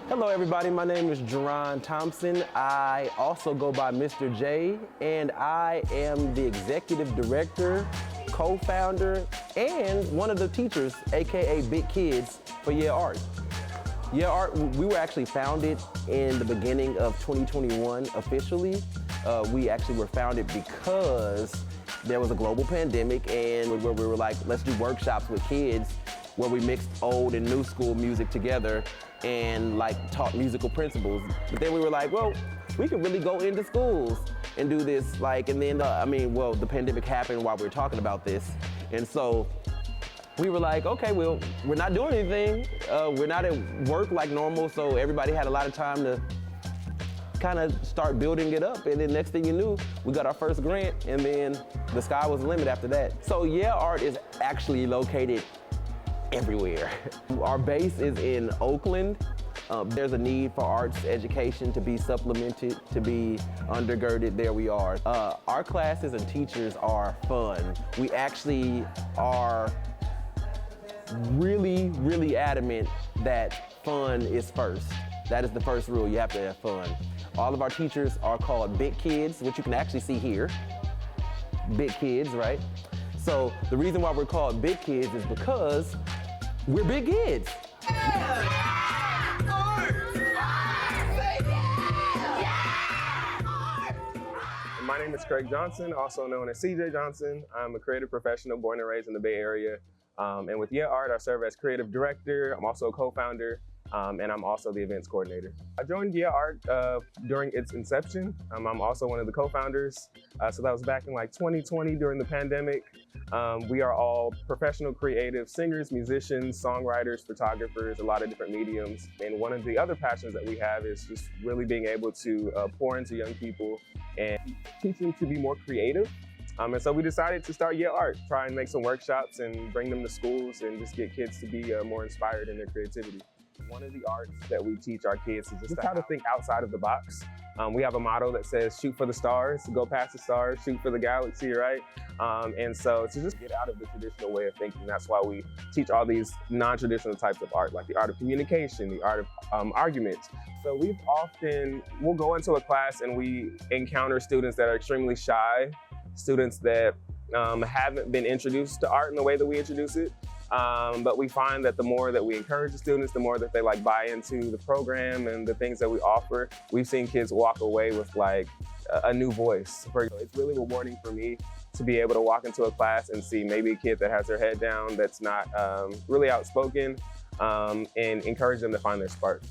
Hello everybody, my name is Jerron Thompson. I also go by Mr. J, and I am the executive director, co-founder, and one of the teachers, AKA Big Kids, for YeahArt. YeahArt, we were actually founded in the beginning of 2021 officially. We actually were founded because there was a global pandemic, and where we were like, let's do workshops with kids where we mixed old and new school music together and like taught musical principles. But then we were like, well, we could really go into schools and do this, and then, the pandemic happened while we were talking about this. And so we were like, okay, well, we're not doing anything. We're not at work like normal, so everybody had a lot of time to kind of start building it up. And then next thing you knew, we got our first grant, and then the sky was the limit after that. So YeahArt is actually located everywhere. Our base is in Oakland. There's a need for arts education to be supplemented, to be undergirded. There we are. Our classes and teachers are fun. We actually are really, really adamant that fun is first. That is the first rule. You have to have fun. All of our teachers are called Big Kids, which you can actually see here. Big Kids, right? So the reason why we're called Big Kids is because we're big kids. My name is Craig Johnson, also known as CJ Johnson. I'm a creative professional born and raised in the Bay Area. And with YeahArt, I serve as creative director. I'm also a co-founder, and I'm also the events coordinator. I joined YeahArt during its inception. I'm also one of the co-founders. So that was back in 2020 during the pandemic. We are all professional creative singers, musicians, songwriters, photographers, a lot of different mediums. And one of the other passions that we have is just really being able to pour into young people and teach them to be more creative. And so we decided to start YeahArt, try and make some workshops and bring them to schools and just get kids to be more inspired in their creativity. One of the arts that we teach our kids is just how to think outside of the box. We have a motto that says, shoot for the stars, go past the stars, shoot for the galaxy, right? And so to just get out of the traditional way of thinking, that's why we teach all these non-traditional types of art, like the art of communication, the art of argument. So we'll go into a class and we encounter students that are extremely shy, students that haven't been introduced to art in the way that we introduce it. But we find that the more that we encourage the students, the more that they buy into the program and the things that we offer. We've seen kids walk away with a new voice. It's really rewarding for me to be able to walk into a class and see maybe a kid that has their head down, that's not really outspoken, and encourage them to find their spark.